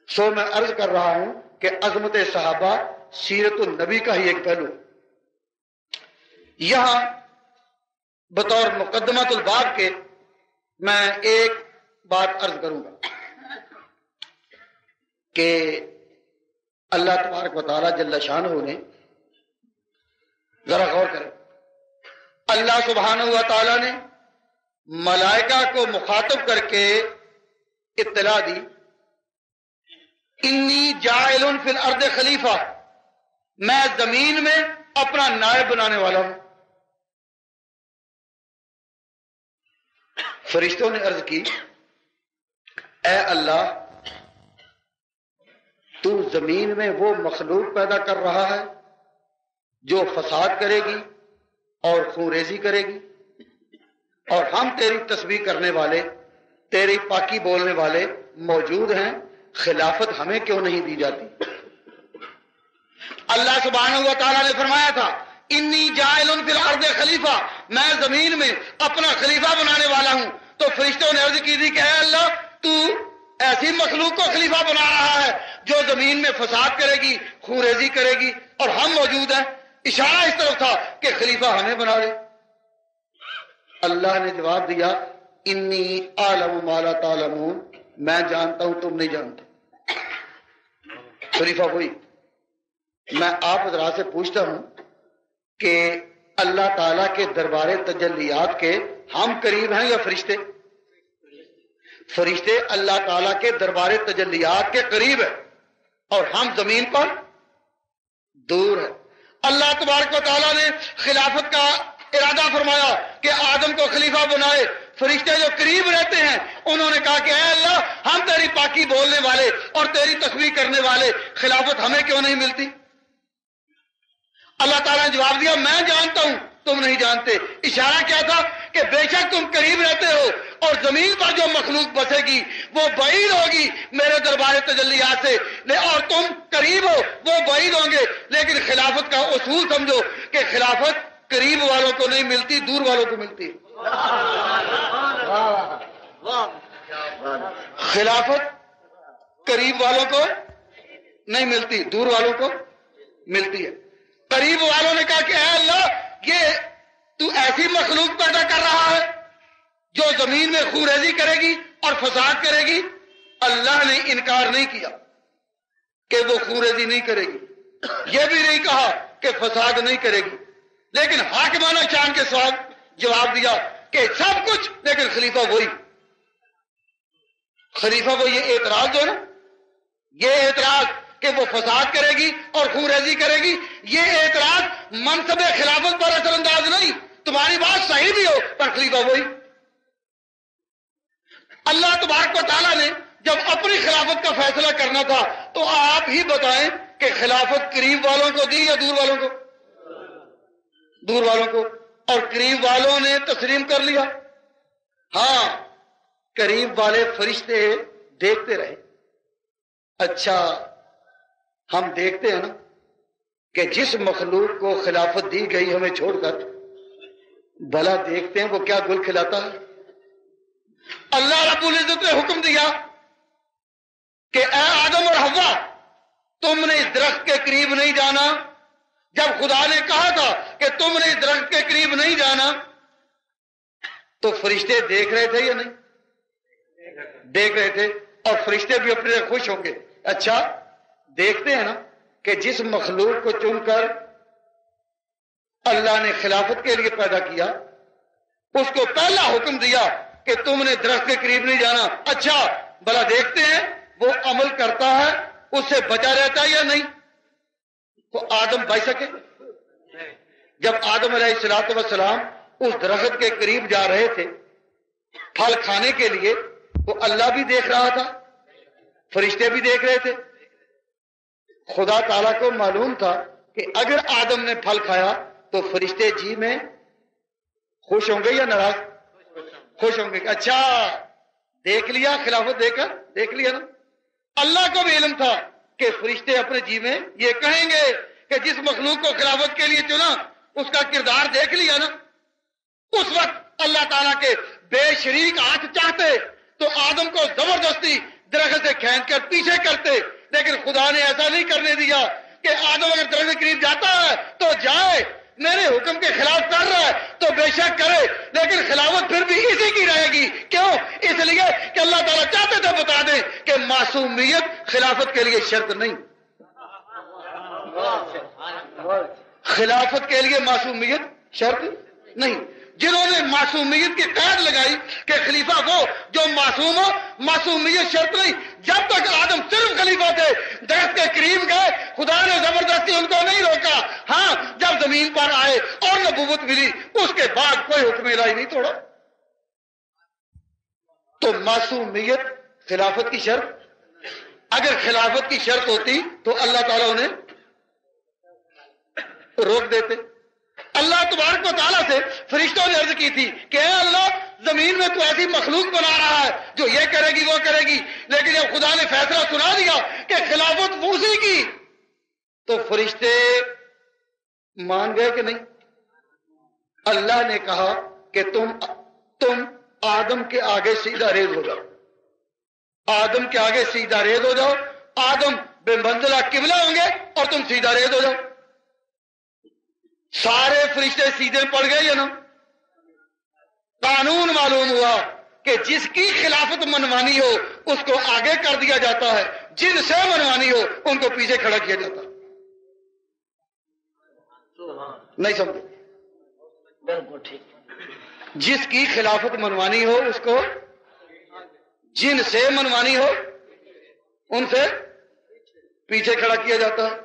سو میں عرض کر رہا ہوں کہ عظمت صحابہ سیرت النبی کا ہی ایک پہلو. یہاں بطور مقدمۃ الباب کے میں ایک بات عرض کروں گا کہ اللہ تبارک و تعالیٰ جل شانہ نے ذرا غور کریں. اللہ سبحانہ و تعالیٰ نے ملائکہ کو مخاطب کر کے اطلاع دی، انی جاعل فی الارض خلیفہ، میں زمین میں اپنا نائب بنانے والا ہوں. فرشتوں نے عرض کی، اے اللہ، تو زمین میں وہ مخلوق پیدا کر رہا ہے جو فساد کرے گی اور خون ریزی کرے گی، اور ہم تیری تسبیح کرنے والے، تیری پاکی بولنے والے موجود ہیں، خلافت ہمیں کیوں نہیں دی جاتی؟ اللہ سبحانہ و تعالیٰ نے فرمایا تھا، انی جاعل فی الارض خلیفہ، میں زمین میں اپنا خلیفہ بنانے والا ہوں. تو فرشتوں نے عرض کی تھی کہ اے اللہ، تو ایسی مخلوق کو خلیفہ بنا رہا ہے جو زمین میں فساد کرے گی، خون ریزی کرے گی، اور ہم موجود ہیں. اشارہ اس طرف تھا کہ خلیفہ ہمیں بنا لے. اللہ نے جواب دیا، انی اعلم ما لا تعلمون، میں جانتا ہوں تم نہیں جانتے. خلیفہ وہی. میں آپ حضرات سے پوچھتا ہوں کہ اللہ تعالیٰ کے دربار تجلیات کے ہم قریب ہیں یا فرشتے؟ فرشتے اللہ تعالیٰ کے دربار تجلیات کے قریب ہے اور ہم زمین پر دور ہے. اللہ تبارک و تعالیٰ نے خلافت کا ارادہ فرمایا کہ آدم کو خلیفہ بنائے. فرشتے جو قریب رہتے ہیں انہوں نے کہا کہ اے اللہ، ہم تیری پاکی بولنے والے اور تیری تسبیح کرنے والے، خلافت ہمیں کیوں نہیں ملتی؟ اللہ تعالیٰ نے جواب دیا، میں جانتا ہوں تم نہیں جانتے. اشارہ کیا تھا کہ بے شک تم قریب رہتے ہو اور زمین پر جو مخلوق بسے گی وہ بعید ہوگی میرے دربار تجلیات سے، اور تم قریب ہو وہ بعید ہوں گے. لیکن خلافت کا اصول سمجھو کہ خلافت قریب والوں کو نہیں ملتی، دور والوں کو ملتی ہے. خلافت قریب والوں کو نہیں ملتی، دور والوں کو ملتی ہے. قریب والوں نے کہا کہ اے اللہ، یہ تو ایسی مخلوق پیدا کر رہا ہے جو زمین میں خون ریزی کرے گی اور فساد کرے گی. اللہ نے انکار نہیں کیا کہ وہ خون ریزی نہیں کرے گی، یہ بھی نہیں کہا کہ فساد نہیں کرے گی، لیکن حاکمانہ شان کے ساتھ جواب دیا کہ سب کچھ، لیکن خلیفہ وہی. خلیفہ وہ یہ اعتراض جو نا، یہ اعتراض کہ وہ فساد کرے گی اور خون ریزی کرے گی، یہ اعتراض منصب خلافت پر اثر انداز نہیں. تمہاری بات صحیح بھی ہو پر خلیفہ وہی. اللہ تبارک و تعالیٰ نے جب اپنی خلافت کا فیصلہ کرنا تھا تو آپ ہی بتائیں کہ خلافت قریب والوں کو دی یا دور والوں کو؟ دور والوں کو. اور قریب والوں نے تسلیم کر لیا. ہاں، قریب والے فرشتے دیکھتے رہے. اچھا، ہم دیکھتے ہیں نا کہ جس مخلوق کو خلافت دی گئی ہمیں چھوڑ کر، بھلا دیکھتے ہیں وہ کیا گل کھلاتا ہے. اللہ رب العزت نے حکم دیا کہ اے آدم اور حوا، تم نے اس درخت کے قریب نہیں جانا. جب خدا نے کہا تھا کہ تم نے اس درخت کے قریب نہیں جانا تو فرشتے دیکھ رہے تھے یا نہیں؟ دیکھ رہے تھے. اور فرشتے بھی اپنے سے خوش ہوں گے. اچھا، دیکھتے ہیں نا کہ جس مخلوق کو چن کر اللہ نے خلافت کے لیے پیدا کیا، اس کو پہلا حکم دیا کہ تم نے درخت کے قریب نہیں جانا. اچھا، بھلا دیکھتے ہیں وہ عمل کرتا ہے، اس سے بچا رہتا ہے یا نہیں؟ تو آدم بچ سکے؟ جب آدم علیہ السلام اس درخت کے قریب جا رہے تھے پھل کھانے کے لیے، تو اللہ بھی دیکھ رہا تھا، فرشتے بھی دیکھ رہے تھے. خدا تعالیٰ کو معلوم تھا کہ اگر آدم نے پھل کھایا تو فرشتے جی میں خوش ہوں گے یا ناراض؟ خوش ہوں گے. اچھا، دیکھ لیا، خلافت دے کر دیکھ لیا نا. اللہ کو بھی علم تھا کہ فرشتے اپنے جی میں یہ کہیں گے کہ جس مخلوق کو خلافت کے لیے چنا اس کا کردار دیکھ لیا نا. اس وقت اللہ تعالیٰ کے بے شریک ہاتھ چاہتے تو آدم کو زبردستی درخت سے کھینچ کر پیچھے کرتے، لیکن خدا نے ایسا نہیں کرنے دیا کہ آدم اگر درخت کے قریب جاتا ہے تو جائے، میرے حکم کے خلاف کر رہا ہے تو بے شک کرے، لیکن خلافت پھر بھی اسی کی رہے گی۔ کیوں؟ اس لیے کہ اللہ تعالیٰ چاہتے تھے بتا دیں کہ معصومیت خلافت کے لیے شرط نہیں، خلافت کے لیے معصومیت شرط نہیں۔ جنہوں نے معصومیت کی قید لگائی کہ خلیفہ وہ جو معصوم ہو، معصومیت شرط نہیں۔ جب تک آدم صرف خلیفہ تھے، درخت کے قریب گئے، خدا نے زبردستی ان کو نہیں روکا۔ ہاں، جب زمین پر آئے اور نبوت ملی، اس کے بعد کوئی حکم الہی نہیں توڑا۔ تو معصومیت خلافت کی شرط، اگر خلافت کی شرط ہوتی تو اللہ تعالیٰ انہیں روک دیتے۔ اللہ تبارک و تعالیٰ سے فرشتوں نے عرض کی تھی کہ اے اللہ، زمین میں تو ایسی مخلوق بنا رہا ہے جو یہ کرے گی وہ کرے گی، لیکن جب خدا نے فیصلہ سنا دیا کہ خلافت اسی کی، تو فرشتے مان گئے کہ نہیں؟ اللہ نے کہا کہ تم آدم کے آگے سیدھا ریز ہو جاؤ، آدم کے آگے سیدھا ریز ہو جاؤ، آدم بے منزلہ قبلہ ہوں گے اور تم سیدھا ریز ہو جاؤ۔ سارے فرشتے سیدھے پڑ گئے یا نا؟ قانون معلوم ہوا کہ جس کی خلافت منوانی ہو اس کو آگے کر دیا جاتا ہے، جن سے منوانی ہو ان کو پیچھے کھڑا کیا جاتا ہے۔ نہیں سمجھے؟ بالکل ٹھیک۔ جس کی خلافت منوانی ہو اس کو، جن سے منوانی ہو ان سے پیچھے کھڑا کیا جاتا ہے۔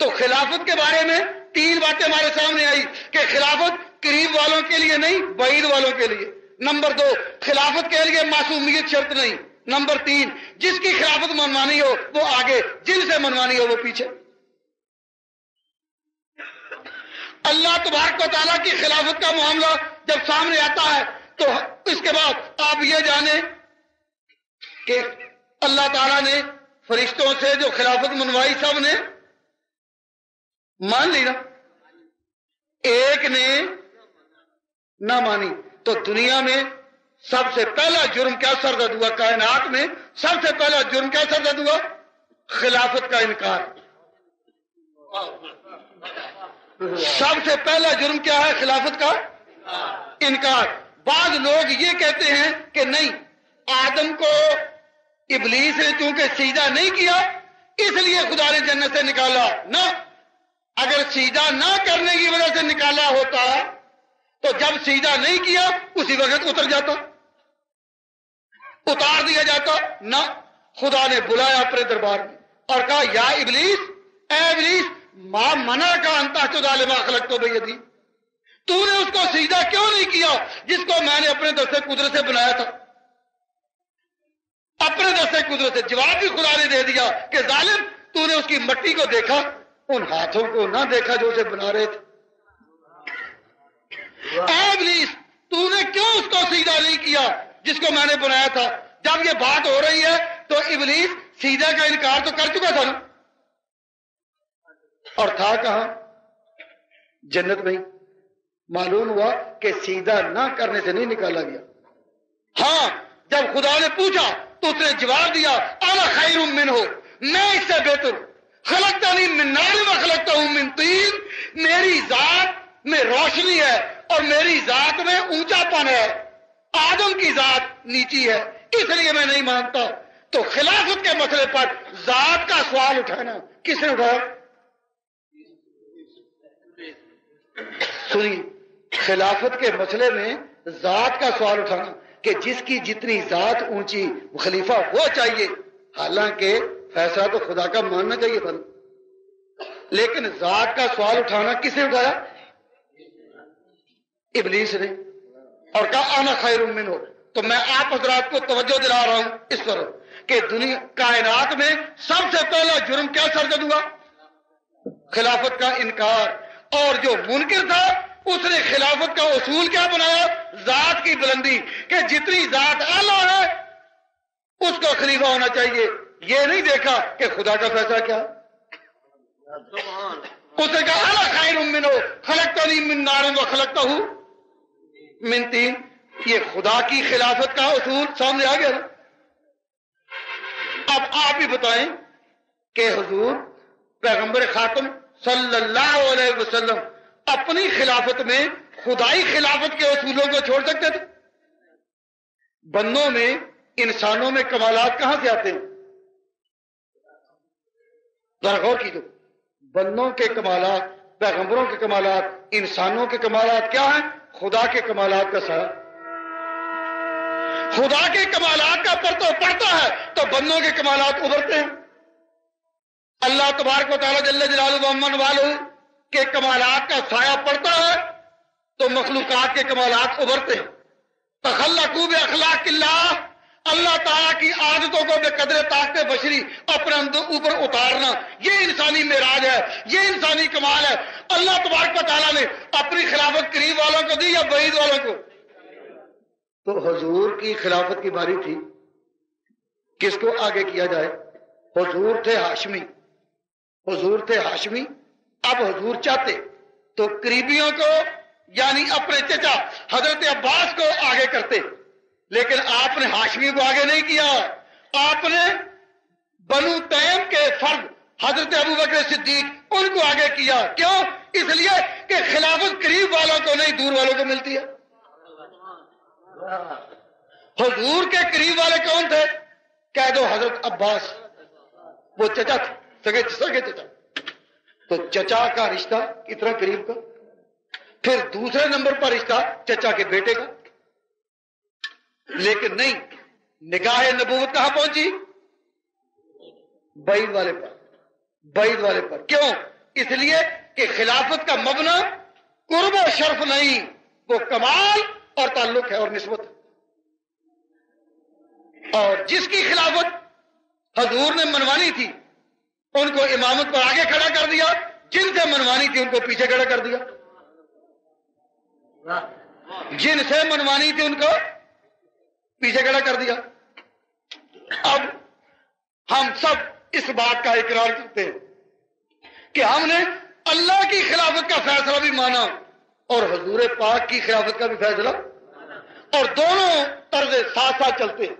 تو خلافت کے بارے میں تین باتیں ہمارے سامنے آئی کہ خلافت قریب والوں کے لیے نہیں، بعید والوں کے لیے۔ نمبر دو، خلافت کے لیے معصومیت شرط نہیں۔ نمبر تین، جس کی خلافت منوانی ہو وہ آگے، جن سے منوانی ہو وہ پیچھے۔ اللہ تبارک و تعالیٰ کی خلافت کا معاملہ جب سامنے آتا ہے تو اس کے بعد آپ یہ جانیں کہ اللہ تعالیٰ نے فرشتوں سے جو خلافت منوائی سب نے مان لی نا، ایک نے نہ مانی۔ تو دنیا میں سب سے پہلا جرم کیا سرزد ہوا؟ کائنات میں سب سے پہلا جرم کیا سرزد ہوا؟ خلافت کا انکار۔ سب سے پہلا جرم کیا ہے؟ خلافت کا انکار۔ بعض لوگ یہ کہتے ہیں کہ نہیں، آدم کو ابلیس نے چونکہ سجدہ نہیں کیا اس لیے خدا نے جنت سے نکالا۔ نہ، اگر سجدہ نہ کرنے کی وجہ سے نکالا ہوتا تو جب سجدہ نہیں کیا اسی وقت اتر جاتا، اتار دیا جاتا۔ نہ، خدا نے بلایا اپنے دربار میں اور کہا یا ابلیس، اے ابلیس، ما منع کا انتا ظالما خلقت بیدی، تو نے اس کو سجدہ کیوں نہیں کیا جس کو میں نے اپنے دست قدرت سے بنایا تھا؟ اپنے دست قدرت سے جواب بھی خدا نے دے دیا کہ ظالم، تو نے اس کی مٹی کو دیکھا، ان ہاتھوں کو نہ دیکھا جو اسے بنا رہے تھے۔ اے ابلیس، تو نے کیوں اس کو سجدہ نہیں کیا جس کو میں نے بنایا تھا؟ جب یہ بات ہو رہی ہے تو ابلیس سجدہ کا انکار تو کر چکا تھا نا، اور تھا کہاں؟ جنت میں۔ معلوم ہوا کہ سجدہ نہ کرنے سے نہیں نکالا گیا۔ ہاں، جب خدا نے پوچھا تو اس نے جواب دیا انا خیر منہ، میں اس سے بہتر ہوں، خلقتنی من نار وخلقتہ من طین، میری ذات میں روشنی ہے اور میری ذات میں اونچا پن ہے، آدم کی ذات نیچی ہے، اس لیے میں نہیں مانتا۔ تو خلافت کے مسئلے پر ذات کا سوال اٹھانا کس نے اٹھایا؟ سنی، خلافت کے مسئلے میں ذات کا سوال اٹھانا کہ جس کی جتنی ذات اونچی خلیفہ وہ چاہیے، حالانکہ فیصلہ تو خدا کا ماننا چاہیے تھا، لیکن ذات کا سوال اٹھانا کس نے اٹھایا؟ ابلیس نے، اور کہا انا خیر منہ۔ تو میں آپ حضرات کو توجہ دلا رہا ہوں اس طرح کہ دنیا کائنات میں سب سے پہلا جرم کیا سرزد ہوا؟ خلافت کا انکار۔ اور جو منکر تھا اس نے خلافت کا اصول کیا بنایا؟ ذات کی بلندی، کہ جتنی ذات اعلیٰ ہے اس کو خلیفہ ہونا چاہیے۔ یہ نہیں دیکھا کہ خدا کا فیصلہ کیا، اس نے کہا انا خیر منہ خلقتنی من نار وخلقتہ من طین۔ یہ خدا کی خلافت کا اصول سامنے آ گیا نا۔ اب آپ ہی بتائیں کہ حضور پیغمبر خاتم صلی اللہ علیہ وسلم اپنی خلافت میں خدائی خلافت کے اصولوں کو چھوڑ سکتے تھے؟ بندوں میں، انسانوں میں کمالات کہاں سے آتے ہیں؟ ذرا غور کیجیے، بندوں کے کمالات، پیغمبروں کے کمالات، انسانوں کے کمالات کیا ہیں؟ خدا کے کمالات کا سایہ۔ خدا کے کمالات کا پرتو پڑتا ہے تو بندوں کے کمالات ابھرتے ہیں۔ اللہ تبارک و تعالیٰ جل جلالہ ومن والہ کے کمالات کا سایہ پڑتا ہے تو مخلوقات کے کمالات ابھرتے ہیں۔ تخلقوا باخلاق اللہ، اللہ تعالیٰ کی عادتوں کو بے قدر طاقت بشری اپنے اوپر اتارنا، یہ انسانی معراج ہے، یہ انسانی کمال ہے۔ اللہ تبارک و تعالیٰ نے اپنی خلافت قریب والوں کو دی یا بعید والوں کو؟ تو حضور کی خلافت کی باری تھی، کس کو آگے کیا جائے؟ حضور تھے ہاشمی، حضور تھے ہاشمی، اب حضور چاہتے تو قریبیوں کو یعنی اپنے چچا حضرت عباس کو آگے کرتے، لیکن آپ نے ہاشمی کو آگے نہیں کیا، آپ نے بنو تیم کے فرد حضرت ابوبکر صدیق ان کو آگے کیا۔ کیوں؟ اس لیے کہ خلافت قریب والوں کو نہیں، دور والوں کو ملتی ہے۔ حضور کے قریب والے کون تھے؟ کہہ دو حضرت عباس، وہ چچا تھے، سگے چچا، تو چچا کا رشتہ اتنا قریب کا، پھر دوسرے نمبر پر رشتہ چچا کے بیٹے کا، لیکن نہیں، نگاہ نبوت کہاں پہنچی؟ بعید والے پر، بعید والے پر۔ کیوں؟ اس لیے کہ خلافت کا مبنا قرب و شرف نہیں، وہ کمال اور تعلق ہے اور نسبت ہے۔ اور جس کی خلافت حضور نے منوانی تھی ان کو امامت پر آگے کھڑا کر دیا، جن سے منوانی تھی ان کو پیچھے کھڑا کر دیا، جن سے منوانی تھی ان کو پیچھے کھڑا کر دیا۔ اب ہم سب اس بات کا اقرار کرتے ہیں کہ ہم نے اللہ کی خلافت کا فیصلہ بھی مانا اور حضور پاک کی خلافت کا بھی فیصلہ، اور دونوں طرز ساتھ ساتھ چلتے ہیں۔